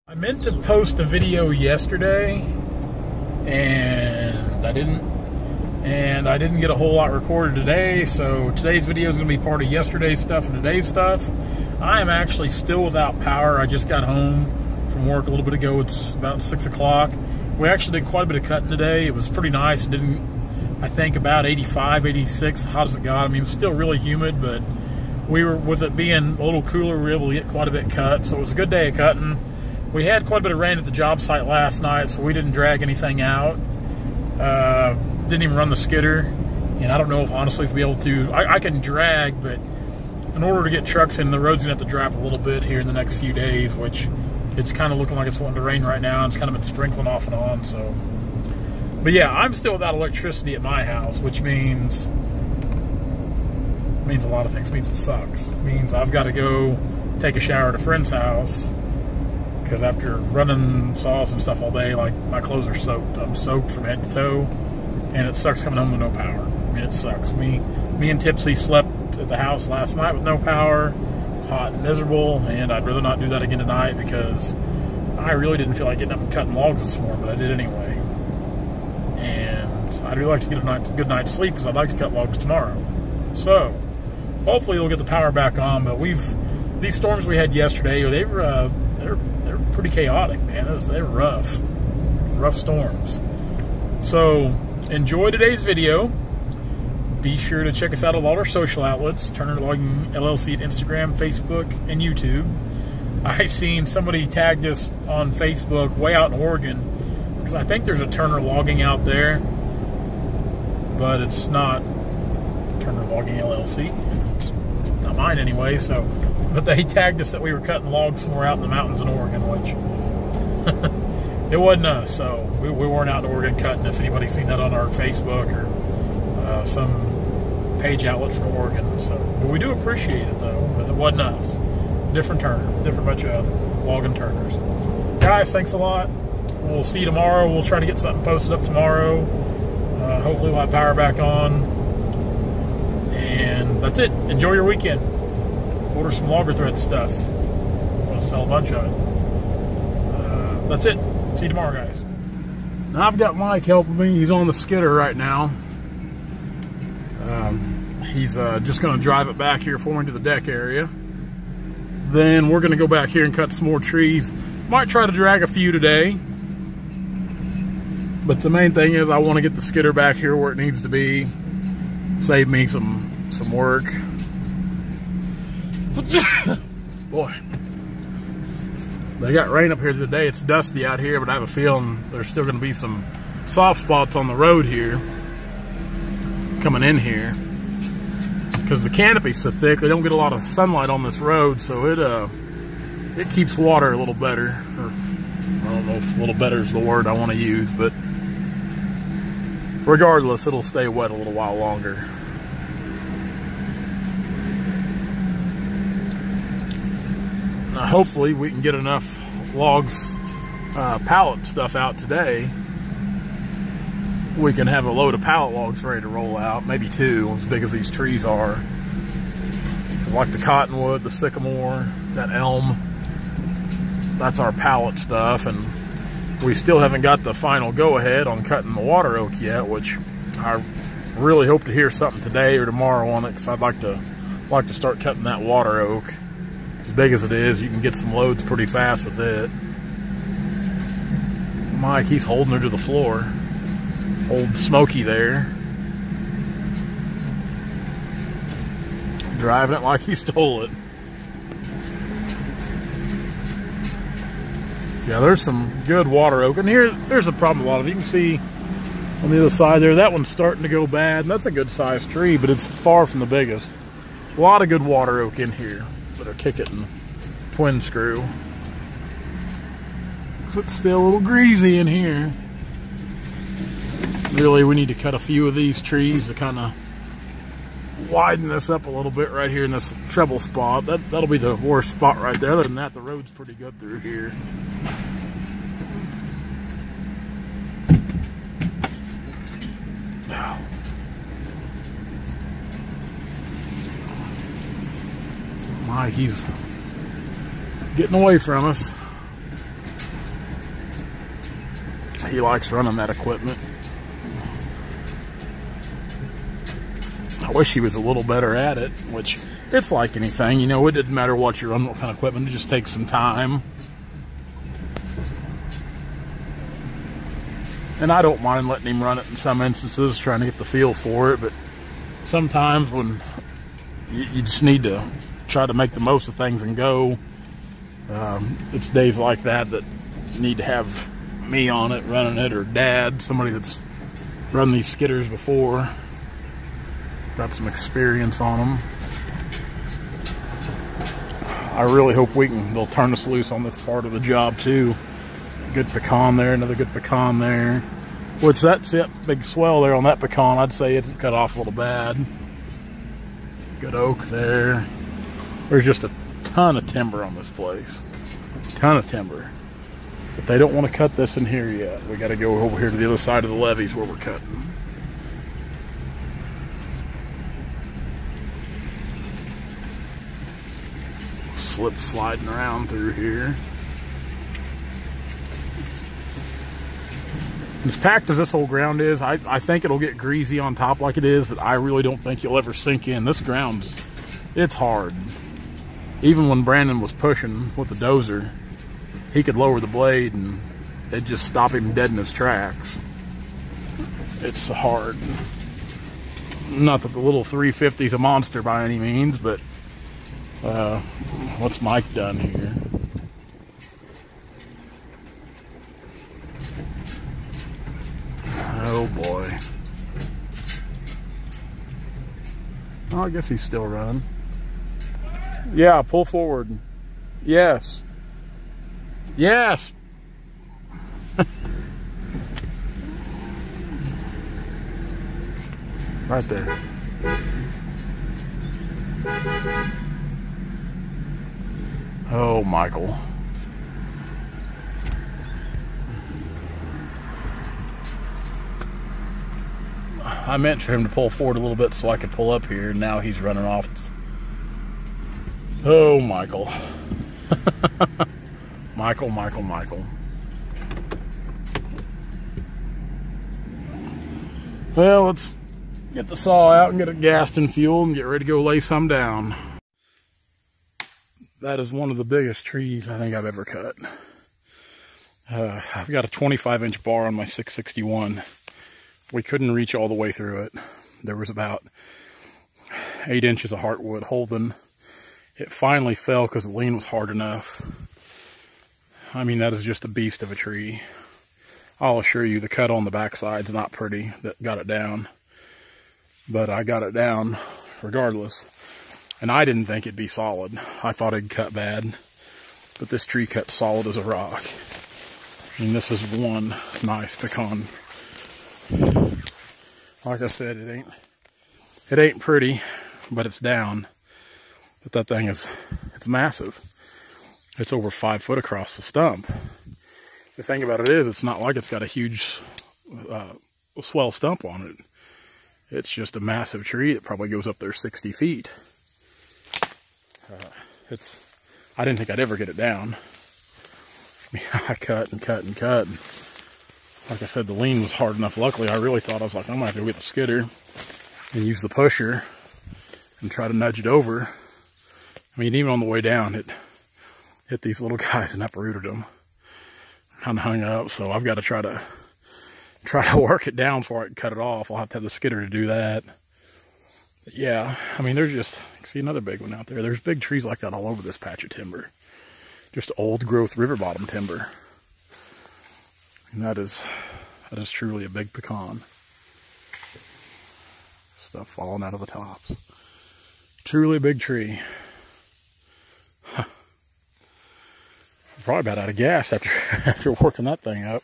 I meant to post a video yesterday, and I didn't. And I didn't get a whole lot recorded today, so today's video is going to be part of yesterday's stuff and today's stuff. I am actually still without power. I just got home from work a little bit ago. It's about 6 o'clock. We actually did quite a bit of cutting today. It was pretty nice. It didn't, I think, about 85, 86, hot as it got. I mean, it was still really humid, but we were, with it being a little cooler, we were able to get quite a bit cut, so it was a good day of cutting. We had quite a bit of rain at the job site last night, so we didn't drag anything out. Didn't even run the skidder, and I don't know if honestly if we'll be able to. I can drag, but in order to get trucks in, the road's gonna have to drop a little bit here in the next few days, which it's kind of looking like it's wanting to rain right now. It's kind of been sprinkling off and on. So, but yeah, I'm still without electricity at my house, which means a lot of things. It means it sucks. It means I've got to go take a shower at a friend's house because after running saws and stuff all day, like my clothes are soaked. I'm soaked from head to toe. And it sucks coming home with no power. I mean, it sucks. Me and Tipsy slept at the house last night with no power. It's hot and miserable, and I'd rather not do that again tonight because I really didn't feel like getting up and cutting logs this morning, but I did anyway. And I'd really like to get a good night's sleep because I'd like to cut logs tomorrow. So, hopefully we'll get the power back on, but these storms we had yesterday, they're pretty chaotic, man. They're rough storms. So, enjoy today's video. Be sure to check us out on all our social outlets, Turner Logging LLC at Instagram, Facebook, and YouTube. I seen somebody tagged us on Facebook way out in Oregon because I think there's a Turner Logging out there, but it's not Turner Logging LLC. It's not mine anyway. So, but they tagged us that we were cutting logs somewhere out in the mountains in Oregon, which it wasn't us, so we weren't out in Oregon cutting. If anybody's seen that on our Facebook or some page outlet from Oregon, so but we do appreciate it though. But it wasn't us. Different Turner, different bunch of logging Turners. Guys, thanks a lot. We'll see you tomorrow. We'll try to get something posted up tomorrow. Hopefully we'll have power back on. And that's it. Enjoy your weekend. Order some logger thread stuff. I want to sell a bunch of it. That's it. See you tomorrow, guys. Now I've got Mike helping me. He's on the skidder right now. He's just going to drive it back here for me to the deck area. Then we're going to go back here and cut some more trees. Might try to drag a few today. But the main thing is I want to get the skidder back here where it needs to be. Save me some work. Boy. They got rain up here today. It's dusty out here, but I have a feeling there's still going to be some soft spots on the road here coming in here because the canopy's so thick. They don't get a lot of sunlight on this road, so it keeps water a little better. Or I don't know if a little better is the word I want to use, but regardless, it'll stay wet a little while longer. Hopefully we can get enough logs, pallet stuff out today. We can have a load of pallet logs ready to roll out, maybe 2, as big as these trees are. Like the cottonwood, the sycamore, that elm. That's our pallet stuff, and we still haven't got the final go-ahead on cutting the water oak yet, which I really hope to hear something today or tomorrow on it, because I'd like to start cutting that water oak. As big as it is, you can get some loads pretty fast with it. Mike, he's holding her to the floor. Old Smokey there. Driving it like he stole it. Yeah, there's some good water oak. And there's a problem a lot of you can see on the other side there. That one's starting to go bad. And that's a good sized tree, but it's far from the biggest. A lot of good water oak in here. Better kick it and twin screw. It's still a little greasy in here. Really, we need to cut a few of these trees to kind of widen this up a little bit right here in this treble spot. That'll be the worst spot right there. Other than that, the road's pretty good through here. Mike, he's getting away from us. He likes running that equipment. I wish he was a little better at it, which it's like anything, you know, it doesn't matter what you run, what kind of equipment, it just takes some time. And I don't mind letting him run it in some instances, trying to get the feel for it, but sometimes when you just need to try to make the most of things and go, it's days like that that need to have me on it, running it, or Dad, somebody that's run these skidders before, got some experience on them. I really hope they'll turn us loose on this part of the job too. Good pecan there, another good pecan there. Which that's it, big swell there on that pecan. I'd say it's cut off a little bad. Good oak there. There's just a ton of timber on this place. Ton of timber. But they don't want to cut this in here yet. We got to go over here to the other side of the levees where we're cutting. Slip sliding around through here. As packed as this whole ground is, I think it'll get greasy on top like it is, but I really don't think you'll ever sink in. This ground's, it's hard. Even when Brandon was pushing with the dozer, he could lower the blade and it'd just stop him dead in his tracks. It's hard. Not that the little 350's a monster by any means, but what's Mike done here? Oh boy. Oh, I guess he's still running. Yeah, pull forward. Yes. Yes. Right there. Oh, Michael. I meant for him to pull forward a little bit so I could pull up here. Now he's running off. Oh, Michael. Michael. Well, let's get the saw out and get it gassed and fueled and get ready to go lay some down. That is one of the biggest trees I think I've ever cut. I've got a 25-inch bar on my 661. We couldn't reach all the way through it. There was about 8 inches of heartwood holding. It finally fell because the lean was hard enough. I mean, that is just a beast of a tree. I'll assure you the cut on the backside's not pretty that got it down. But I got it down regardless. And I didn't think it'd be solid. I thought it'd cut bad. But this tree cut solid as a rock. And this is one nice pecan. Like I said, it ain't pretty, but it's down. But that thing it's massive. It's over 5 foot across the stump. The thing about it is, it's not like it's got a huge swell stump on it. It's just a massive tree. It probably goes up there 60 feet. I didn't think I'd ever get it down. I cut and cut and cut. Like I said, the lean was hard enough. Luckily, I really thought, I was like, I'm gonna have to go get the skidder and use the pusher and try to nudge it over. I mean, even on the way down, it hit these little guys and uprooted them. Kind of hung up, so I've got to try to work it down before I can cut it off. I'll have to have the skidder to do that. But yeah, I mean, there's just, you can see another big one out there. There's big trees like that all over this patch of timber. Just old growth river bottom timber. And that is truly a big pecan. Stuff falling out of the tops. Truly a big tree. Huh. Probably about out of gas after working that thing up.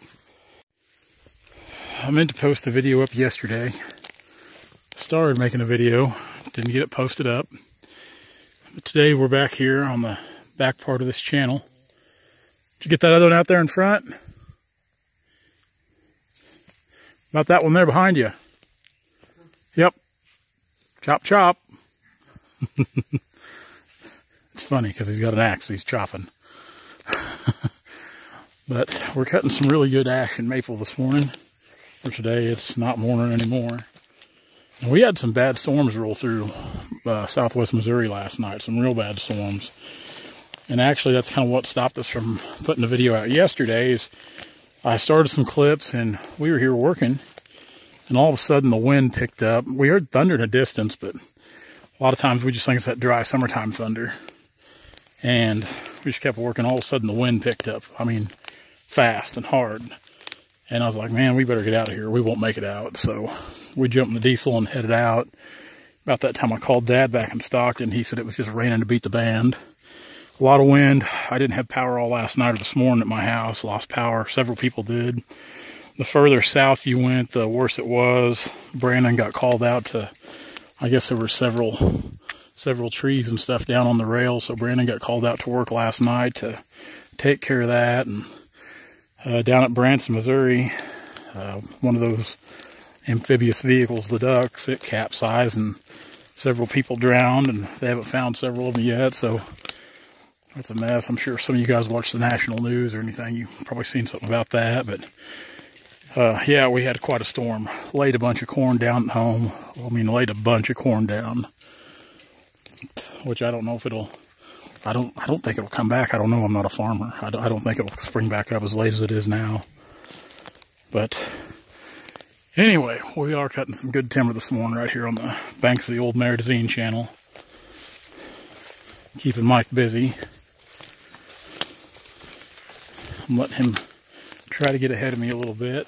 I meant to post a video up yesterday. Started making a video, didn't get it posted up. But today we're back here on the back part of this channel. Did you get that other one out there in front? About that one there behind you. Yep. Chop, chop. It's funny because he's got an axe, so he's chopping. But we're cutting some really good ash and maple this morning. For today, it's not morning anymore. And we had some bad storms roll through southwest Missouri last night, some real bad storms. And actually, that's kind of what stopped us from putting the video out yesterday. Is I started some clips, and we were here working, and all of a sudden the wind picked up. We heard thunder in a distance, but a lot of times we just think it's that dry summertime thunder. And we just kept working. All of a sudden the wind picked up. I mean, fast and hard. And I was like, man, we better get out of here. We won't make it out. So we jumped in the diesel and headed out. About that time I called Dad back in Stockton. He said it was just raining to beat the band. A lot of wind. I didn't have power all last night or this morning at my house. Lost power. Several people did. The further south you went, the worse it was. Brandon got called out to, I guess there were several trees and stuff down on the rail. So Brandon got called out to work last night to take care of that. And down at Branson, Missouri, one of those amphibious vehicles, the ducks, it capsized and several people drowned, and they haven't found several of them yet. So that's a mess. I'm sure some of you guys watch the national news or anything. You've probably seen something about that. But yeah, we had quite a storm. Laid a bunch of corn down at home. I mean, laid a bunch of corn down, which I don't know if it'll. I don't think it'll come back. I don't know. I'm not a farmer. I don't think it'll spring back up as late as it is now. But anyway, we are cutting some good timber this morning right here on the banks of the old Maridazine channel. Keeping Mike busy. I'm letting him try to get ahead of me a little bit.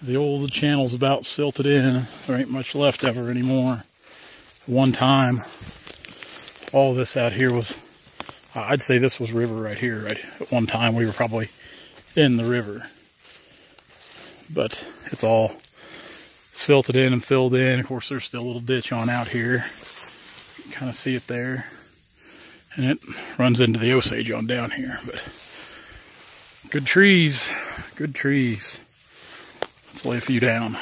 The old channel's about silted in. There ain't much left of her anymore. One time, all this out here was, I'd say this was river right here. Right? At one time, we were probably in the river. But it's all silted in and filled in. Of course, there's still a little ditch on out here. You can kind of see it there. And it runs into the Osage on down here. But good trees. Good trees. Let's lay a few down.